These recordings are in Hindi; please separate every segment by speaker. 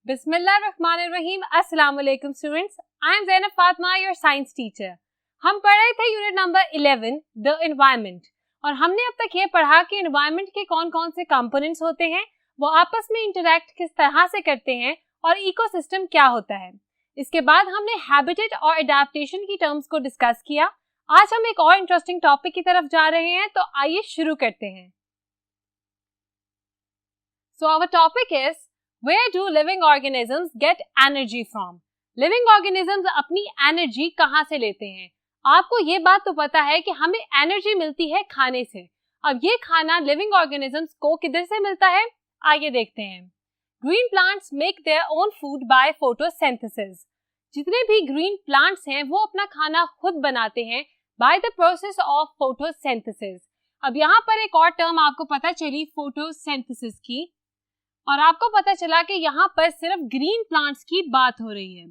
Speaker 1: बिस्मिल्लाहिर्रहमानिर्रहीम। अस्सलाम वालेकुम students, I am Zainab Fatima, your science teacher. हम पढ़ रहे थे यूनिट नंबर 11 द एनवायरनमेंट, और हमने अब तक ये पढ़ा कि एनवायरनमेंट के कौन कौन से कंपोनेंट्स होते हैं, वो आपस में इंटरैक्ट किस तरह से करते हैं और इकोसिस्टम क्या होता है। इसके बाद हमने हैबिटेट और एडेप्टेशन की टर्म्स को डिस्कस किया। आज हम एक और इंटरेस्टिंग टॉपिक की तरफ जा रहे हैं, तो आइए शुरू करते हैं। So our topic is Where do living organisms get energy from? Living organisms अपनी एनर्जी कहाँ से लेते हैं? आपको ये बात तो पता है कि हमें एनर्जी मिलती है खाने से। अब ये खाना लिविंग ऑर्गेनिजम्स को किधर से मिलता है, आइए देखते हैं। Green plants make their own food by photosynthesis. जितने भी ग्रीन प्लांट्स हैं वो अपना खाना खुद बनाते हैं by the process of photosynthesis. अब यहाँ पर एक और टर्म आपको पता चली फोटोसिंथेसिस की, और आपको पता चला कि यहाँ पर सिर्फ ग्रीन प्लांट्स की बात हो रही है।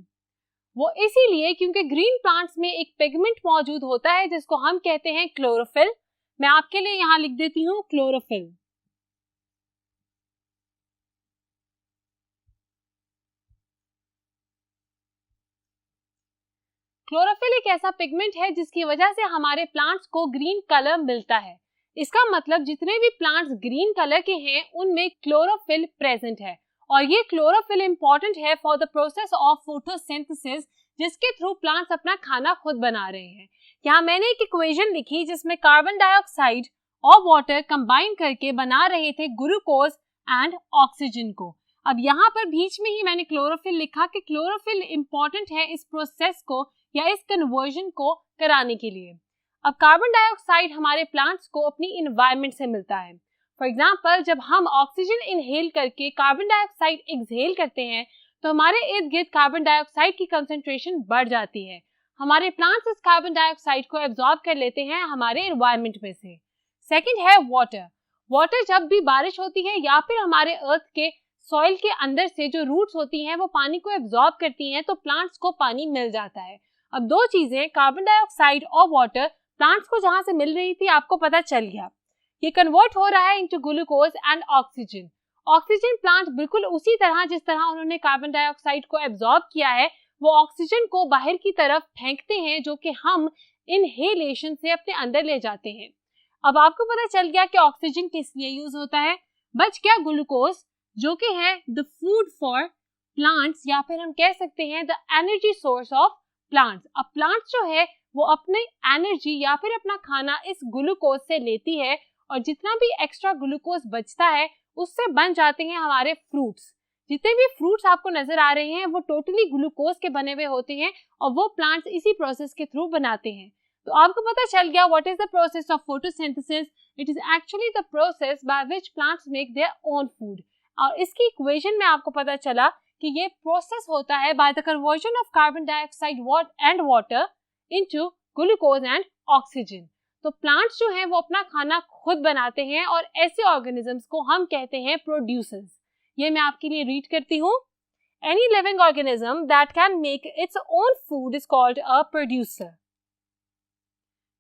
Speaker 1: वो इसीलिए क्योंकि ग्रीन प्लांट्स में एक पिगमेंट मौजूद होता है जिसको हम कहते हैं क्लोरोफिल। मैं आपके लिए यहाँ लिख देती हूँ क्लोरोफिल। क्लोरोफिल एक ऐसा पिगमेंट है जिसकी वजह से हमारे प्लांट्स को ग्रीन कलर मिलता है। इसका मतलब जितने भी प्लांट्स ग्रीन कलर के हैं उनमें क्लोरोफिल प्रेजेंट है, और ये क्लोरोफिल इंपॉर्टेंट है for the process of photosynthesis, जिसके थ्रू प्लांट्स अपना खाना खुद बना रहे हैं। यहाँ मैंने एक इक्वेशन लिखी जिसमें कार्बन डाइऑक्साइड और वाटर कंबाइन करके बना रहे थे ग्लूकोज एंड ऑक्सीजन को। अब यहाँ पर बीच में ही मैंने क्लोरोफिल लिखा कि क्लोरोफिल इंपॉर्टेंट है इस प्रोसेस को या इस कन्वर्जन को कराने के लिए। अब कार्बन डाइऑक्साइड हमारे प्लांट्स को अपनी इन्वायरमेंट से मिलता है। फॉर एग्जांपल, जब हम ऑक्सीजन इनहेल करके कार्बन डाइऑक्साइड एक्सहेल करते हैं तो हमारे इर्द गिर्द कार्बन डाइऑक्साइड की कंसंट्रेशन बढ़ जाती है। हमारे प्लांट्स इस कार्बन डाइऑक्साइड को एब्जॉर्ब कर लेते हैं हमारे इन्वायरमेंट में से। सेकंड है वाटर। वाटर जब भी बारिश होती है या फिर हमारे अर्थ के सॉइल के अंदर से जो रूट्स होती हैं वो पानी को एब्जॉर्ब करती हैं, तो प्लांट्स को पानी मिल जाता है। अब दो चीजें, कार्बन डाइऑक्साइड और वाटर, प्लांट्स को जहां से मिल रही थी आपको पता चल गया। ये कन्वर्ट हो रहा है into glucose and oxygen. Oxygen plant बिल्कुल उसी तरह जिस तरह उन्होंने कार्बन डाइऑक्साइड को एब्जॉर्ब किया है, वो ऑक्सीजन को बाहर की तरफ फेंकते हैं, जो कि हम इनहेलेशन से अपने अंदर ले जाते हैं। अब आपको पता चल गया कि ऑक्सीजन किस लिए यूज होता है। बच गया ग्लूकोज, जो कि है द फूड फॉर प्लांट्स, या फिर हम कह सकते हैं the energy source of plants. अब प्लांट्स जो है वो अपने एनर्जी या फिर अपना खाना इस ग्लूकोज से लेती है, और जितना भी एक्स्ट्रा ग्लूकोज बचता है उससे बन जाते हैं हमारे फ्रूट्स। जितने भी फ्रूट्स आपको नजर आ रहे हैं वो टोटली ग्लूकोज के बने हुए होते हैं, और वो प्लांट्स इसी प्रोसेस के थ्रू बनाते हैं। तो आपको पता चल गया what is the process of photosynthesis. It is actually the process by which plants make their own food. और इसकी इक्वेशन में आपको पता चला कि ये प्रोसेस होता है by the conversion of carbon dioxide and water into glucose and oxygen. तो प्लांट्स जो हैं वो अपना खाना खुद बनाते हैं, और ऐसे ऑर्गेनिजम्स को हम कहते हैं प्रोड्यूसर्स। ये मैं आपके लिए रीड करती हूँ। Any living organism that can make its own food is called a producer.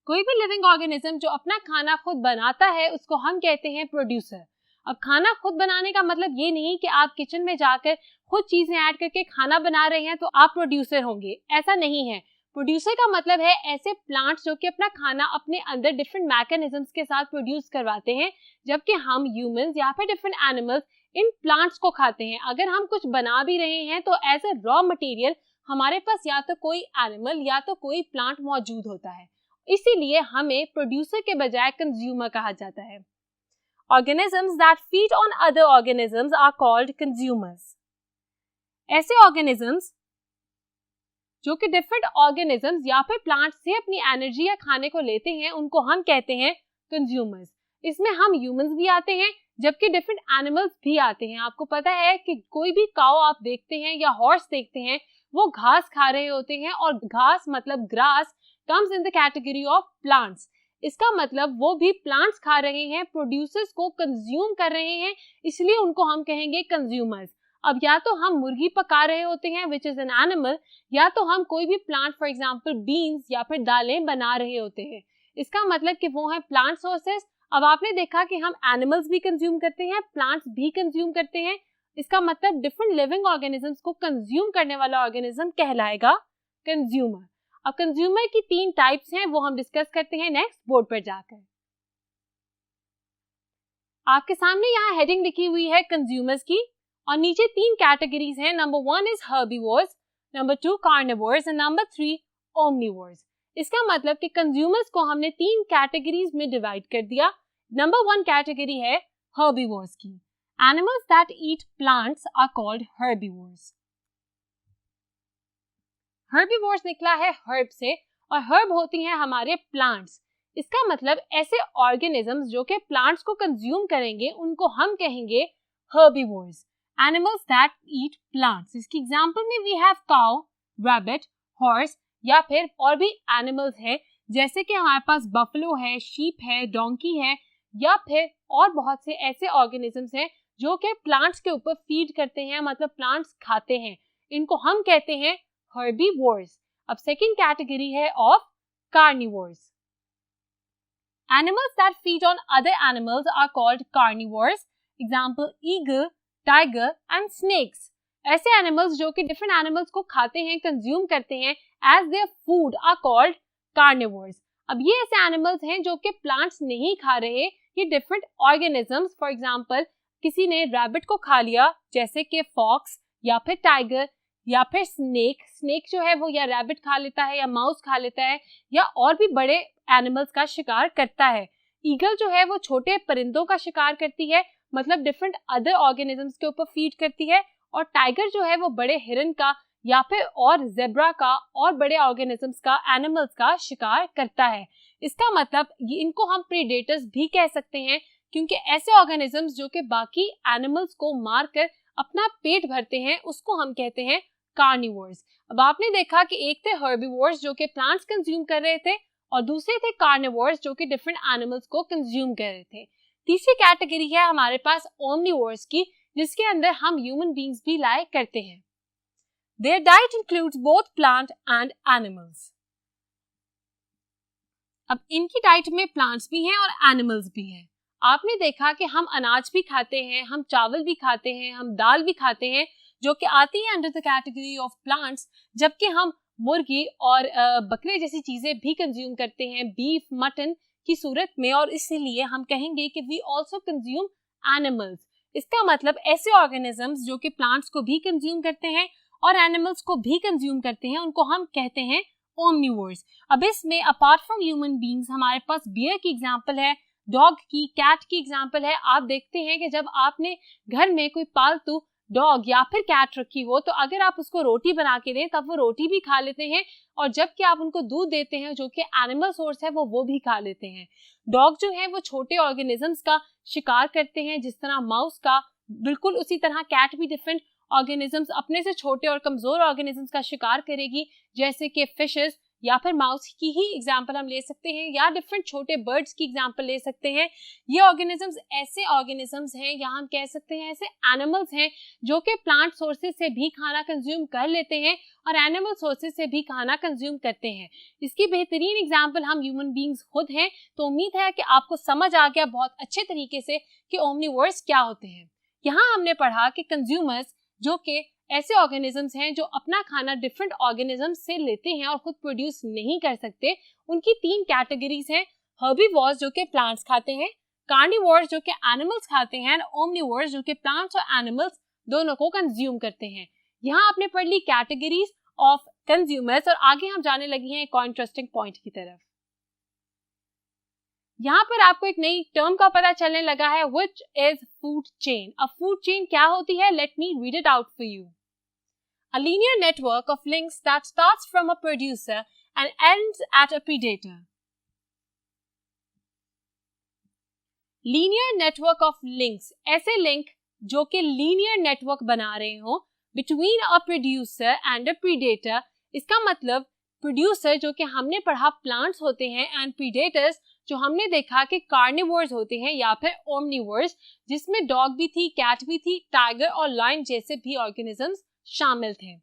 Speaker 1: कोई भी लिविंग ऑर्गेनिज्म जो अपना खाना खुद बनाता है उसको हम कहते हैं प्रोड्यूसर। अब खाना खुद बनाने का मतलब ये नहीं कि आप किचन में जाकर खुद चीजें ऐड करके खाना बना रहे हैं तो आप प्रोड्यूसर होंगे, ऐसा नहीं है। प्रोड्यूसर का मतलब है ऐसे प्लांट्स जो कि अपना खाना अपने अंदर डिफरेंट मैकेनिज्म्स के साथ प्रोड्यूस करवाते हैं, जबकि हम ह्यूमंस या फिर डिफरेंट एनिमल्स इन प्लांट्स को खाते हैं। अगर हम कुछ बना भी रहे हैं तो एज अ रॉ मटेरियल हमारे पास या तो कोई एनिमल या तो कोई प्लांट मौजूद होता है, इसीलिए हमें प्रोड्यूसर के बजाय कंज्यूमर कहा जाता है। Organisms that feed on other organisms are called consumers. ऐसे organisms जो कि डिफरेंट ऑर्गेनिजम्स या फिर प्लांट से अपनी एनर्जी या खाने को लेते हैं उनको हम कहते हैं कंज्यूमर्स। इसमें हम ह्यूमंस भी आते हैं जबकि डिफरेंट एनिमल्स भी आते हैं। आपको पता है कि कोई भी काऊ आप देखते हैं या हॉर्स देखते हैं वो घास खा रहे होते हैं, और घास मतलब grass comes in the category of plants. इसका मतलब वो भी प्लांट्स खा रहे हैं, प्रोड्यूसर्स को कंज्यूम कर रहे हैं, इसलिए उनको हम कहेंगे कंज्यूमर्स। अब या तो हम मुर्गी पका रहे होते हैं विच इज एन एनिमल, या तो हम कोई भी प्लांट फॉर एग्जांपल बीन्स या फिर दालें बना रहे होते हैं। इसका मतलब कि वो है प्लांट सोर्सेस। अब आपने देखा कि हम एनिमल्स भी कंज्यूम करते हैं, प्लांट्स भी कंज्यूम करते हैं, इसका मतलब डिफरेंट लिविंग ऑर्गेनिजम्स को कंज्यूम करने वाला ऑर्गेनिज्म कहलाएगा कंज्यूमर। अब कंज्यूमर की 3 टाइप्स हैं, वो हम डिस्कस करते हैं नेक्स्ट बोर्ड पर जाकर। आपके सामने यहाँ हेडिंग लिखी हुई है कंज्यूमर्स की और नीचे 3 कैटेगरीज हैं। Number 1 is herbivores, number 2 carnivores and number 3 omnivores. इसका मतलब कि कंज्यूमर्स को हमने 3 कैटेगरीज में डिवाइड कर दिया। नंबर 1 कैटेगरी है हर्बीवोर्स की। Animals that eat plants are called herbivores. Herbivores निकला है हर्ब से और हर्ब होती हैं हमारे प्लांट्स। इसका मतलब ऐसे ऑर्गेनिजम्स जो कि प्लांट्स को कंज्यूम करेंगे उनको हम कहेंगे herbivores. Animals that eat plants, इसकी एग्जांपल में we have cow, rabbit, horse या फिर और भी एनिमल्स हैं जैसे कि हमारे पास बफलो है, शीप है, डोंकी है या फिर और बहुत से ऐसे ऑर्गेनिजम्स हैं जो कि प्लांट्स के ऊपर फीड करते हैं, मतलब प्लांट्स खाते हैं। इनको हम कहते हैं हर्बीवोर्स। अब सेकंड कैटेगरी है of carnivores. Animals that feed on other animals are called carnivores. Example, eagle, tiger and snakes. ऐसे animals जो कि different animals को खाते हैं, consume करते हैं as their food are called carnivores. अब ये ऐसे animals हैं जो कि plants नहीं खा रहे, ये different organisms, for example, किसी ने rabbit को खा लिया जैसे कि fox या फिर tiger या फिर snake जो है वो या rabbit खा लेता है या mouse खा लेता है या और भी बड़े एनिमल्स का शिकार करता है। ईगल जो है वो छोटे परिंदों का शिकार करती है, मतलब डिफरेंट अदर ऑर्गेनिजम्स के ऊपर फीड करती है। और टाइगर जो है वो बड़े हिरन का या फिर और जेब्रा का और बड़े ऑर्गेनिजम्स का, एनिमल्स का शिकार करता है। इसका मतलब इनको हम प्रीडेटर्स भी कह सकते हैं क्योंकि ऐसे ऑर्गेनिजम्स जो कि बाकी एनिमल्स को मारकर अपना पेट भरते हैं उसको हम कहते हैं कार्निवोर्स। अब आपने देखा कि एक थे हर्बीवोर्स जो कि प्लांट्स कंज्यूम कर रहे थे और दूसरे थे कार्निवोर्स जो कि डिफरेंट एनिमल्स को कंज्यूम कर रहे थे। तीसरी कैटेगरी है हमारे पास ओमनीवोर्स की, जिसके अंदर हम ह्यूमन बींग्स भी लाए करते हैं। Their diet includes both plant and animals. अब इनकी डाइट में प्लांट्स भी हैं और एनिमल्स भी हैं। आपने देखा कि हम अनाज भी खाते हैं, हम चावल भी खाते हैं, हम दाल भी खाते हैं जो कि आती है under the category of plants, जबकि हम मुर्गी और बकरे जैसी चीजें भी कंज्यूम करते हैं बीफ, मटन की सूरत में, और इसीलिए हम कहेंगे कि वी आल्सो कंज्यूम एनिमल्स। इसका मतलब ऐसे ऑर्गेनिजम्स जो कि प्लांट्स को भी कंज्यूम करते हैं और एनिमल्स को भी कंज्यूम करते हैं उनको हम कहते हैं ओमनीवोर्स। अब इसमें अपार्ट फ्रॉम ह्यूमन बींग्स हमारे पास बियर की एग्जांपल है, डॉग की, कैट की एग्जांपल है। आप देखते हैं कि जब आपने घर में कोई पालतू डॉग या फिर कैट रखी हो तो अगर आप उसको रोटी बना के दें तब वो रोटी भी खा लेते हैं, और जबकि आप उनको दूध देते हैं जो कि एनिमल सोर्स है वो भी खा लेते हैं। डॉग जो है वो छोटे ऑर्गेनिजम्स का शिकार करते हैं जिस तरह माउस का, बिल्कुल उसी तरह कैट भी डिफरेंट ऑर्गेनिजम्स, अपने से छोटे और कमजोर ऑर्गेनिजम्स का शिकार करेगी, जैसे कि फिशेस या फिर माउस की ही एग्जांपल हम ले सकते हैं या डिफरेंट छोटे बर्ड्स की एग्जांपल ले सकते हैं। ये ऑर्गेनिजम्स ऐसे ऑर्गेनिजम्स हैं या हम कह सकते हैं ऐसे एनिमल्स हैं जो कि प्लांट सोर्सेज से भी खाना कंज्यूम कर लेते हैं और एनिमल सोर्सेज से भी खाना कंज्यूम करते हैं। इसकी बेहतरीन एग्जांपल हम ह्यूमन बींग्स खुद हैं। तो उम्मीद है कि आपको समझ आ गया बहुत अच्छे तरीके से कि ओमनीवोर्स क्या होते हैं। यहाँ हमने पढ़ा कि कंज्यूमर्स जो कि ऐसे ऑर्गेनिजम्स हैं जो अपना खाना डिफरेंट ऑर्गेनिजम्स से लेते हैं और खुद प्रोड्यूस नहीं कर सकते, उनकी 3 कैटेगरीज हैं। हर्बीवोर्स जो कि प्लांट्स खाते हैं, कार्निवोर्स जो कि एनिमल्स खाते हैं, और ओमनीवोर्स जो कि प्लांट्स और एनिमल्स दोनों को कंज्यूम करते हैं। यहाँ आपने पढ़ ली कैटेगरीज ऑफ कंज्यूमर्स और आगे हम जाने लगे हैं एक और इंटरेस्टिंग पॉइंट की तरफ। यहाँ पर आपको एक नई टर्म का पता चलने लगा है, व्हिच इज फूड चेन। अब फूड चेन क्या होती है, let me read it out for you. A linear network of links that starts from a producer and ends at a predator. Linear network of links, ऐसे लिंक जो कि linear network बना रहे हो between a producer and a predator। इसका मतलब प्रोड्यूसर जो कि हमने पढ़ा प्लांट्स होते हैं एंड प्रीडेटर्स जो हमने देखा कि कार्निवोर्स होते हैं या फिर ओमनीवोर्स, जिसमें डॉग भी थी, कैट भी थी, टाइगर और लायन जैसे भी ऑर्गेनिजम्स शामिल थे।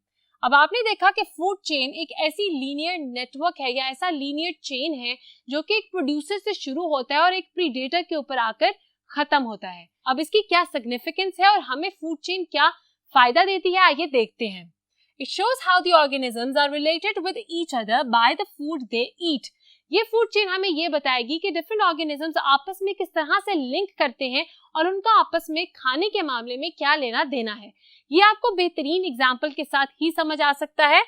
Speaker 1: अब आपने देखा कि फूड चेन एक ऐसी लीनियर नेटवर्क है या ऐसा लीनियर चेन है जो कि एक प्रोड्यूसर से शुरू होता है और एक प्रीडेटर के ऊपर आकर खत्म होता है। अब इसकी क्या सिग्निफिकेंस है और हमें फूड चेन क्या फायदा देती है, आइए देखते हैं। It shows how the organisms are related with each other by the food they eat. ये फूड चेन हमें ये बताएगी कि डिफरेंट ऑर्गेनिजम्स आपस में किस तरह से लिंक करते हैं और उनका आपस में खाने के मामले में क्या लेना देना है। ये आपको बेहतरीन एग्जाम्पल के साथ ही समझ आ सकता है।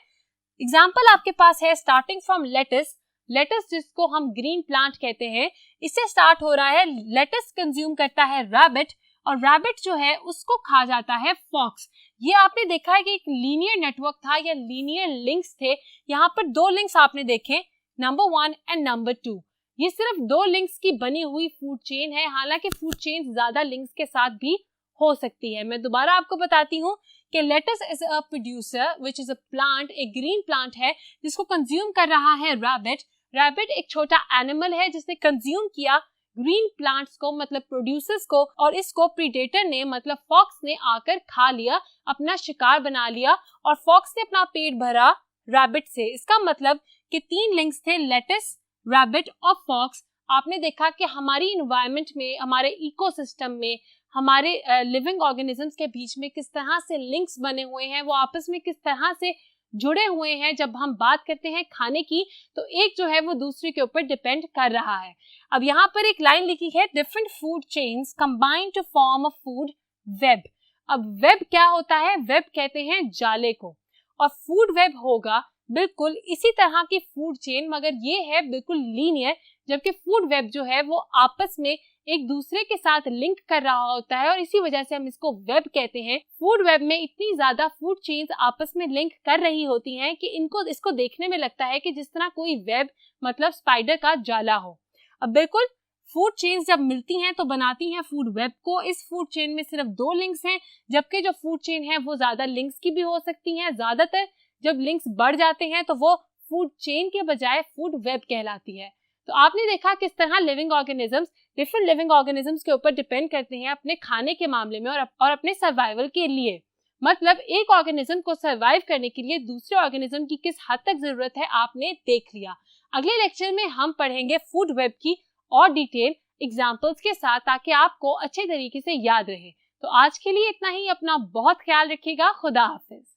Speaker 1: एग्जाम्पल आपके पास है स्टार्टिंग फ्रॉम लेटस। लेटस जिसको हम ग्रीन प्लांट कहते हैं, इससे स्टार्ट हो रहा है। लेटस कंज्यूम करता है रैबिट और रैबिट जो है उसको खा जाता है फॉक्स। ये आपने देखा है कि एक लीनियर नेटवर्क था या लीनियर लिंक्स थे। यहाँ पर दो लिंक्स आपने देखे, नंबर 1 एंड नंबर 2। ये सिर्फ दो लिंक्स की बनी हुई फूड चेन है, हालांकि फूड चेन ज्यादा लिंक्स के साथ भी हो सकती है। मैं दोबारा आपको बताती हूँ कि lettuce is a producer which is a plant, एक ग्रीन प्लांट है जिसको कंज्यूम कर रहा है रैबिट। रैबिट एक छोटा एनिमल है जिसने कंज्यूम किया ग्रीन प्लांट्स को, मतलब प्रोड्यूसर्स को, और इसको प्रीडेटर ने मतलब फॉक्स ने आकर खा लिया, अपना शिकार बना लिया और फॉक्स ने अपना पेट भरा रैबिट से। इसका मतलब कि 3 लिंक्स थे, लेटस, रैबिट और फॉक्स। आपने देखा कि हमारी इन्वायरमेंट में, हमारे इकोसिस्टम में, हमारे लिविंग ऑर्गेनिजम्स के बीच में किस तरह से लिंक्स बने हुए हैं, वो आपस में किस तरह से जुड़े हुए हैं। जब हम बात करते हैं खाने की तो एक जो है वो दूसरे के ऊपर डिपेंड कर रहा है। अब यहाँ पर एक लाइन लिखी है, different food chains combine to form a food web. अब वेब क्या होता है? वेब कहते हैं जाले को, और फूड वेब होगा बिल्कुल इसी तरह की फूड चेन, मगर ये है बिल्कुल लीनियर, जबकि फूड वेब जो है वो आपस में एक दूसरे के साथ लिंक कर रहा होता है और इसी वजह से हम इसको वेब कहते हैं। फूड वेब में इतनी ज्यादा फूड चेन्स आपस में लिंक कर रही होती हैं कि इसको देखने में लगता है कि जिस तरह कोई वेब मतलब स्पाइडर का जाला हो। अब बिल्कुल फूड चेन्स जब मिलती हैं तो बनाती हैं फूड वेब को। इस फूड चेन में सिर्फ 2 लिंक्स हैं, जबकि जो फूड चेन है वो ज्यादा लिंक्स की भी हो सकती हैं। ज्यादातर जब लिंक्स बढ़ जाते हैं तो वो फूड चेन के बजाय फूड वेब कहलाती है। तो आपने देखा किस तरह living organisms different living organisms के ऊपर डिपेंड करते हैं अपने खाने के मामले में और अपने सर्वाइवल के लिए। मतलब एक ऑर्गेनिज्म को सर्वाइव करने के लिए दूसरे ऑर्गेनिज्म की किस हद तक जरूरत है आपने देख लिया। अगले लेक्चर में हम पढ़ेंगे फूड वेब की और डिटेल एग्जाम्पल्स के साथ, ताकि आपको अच्छे तरीके से याद रहे। तो आज के लिए इतना ही। अपना बहुत ख्याल रखिएगा। खुदा हाफिज।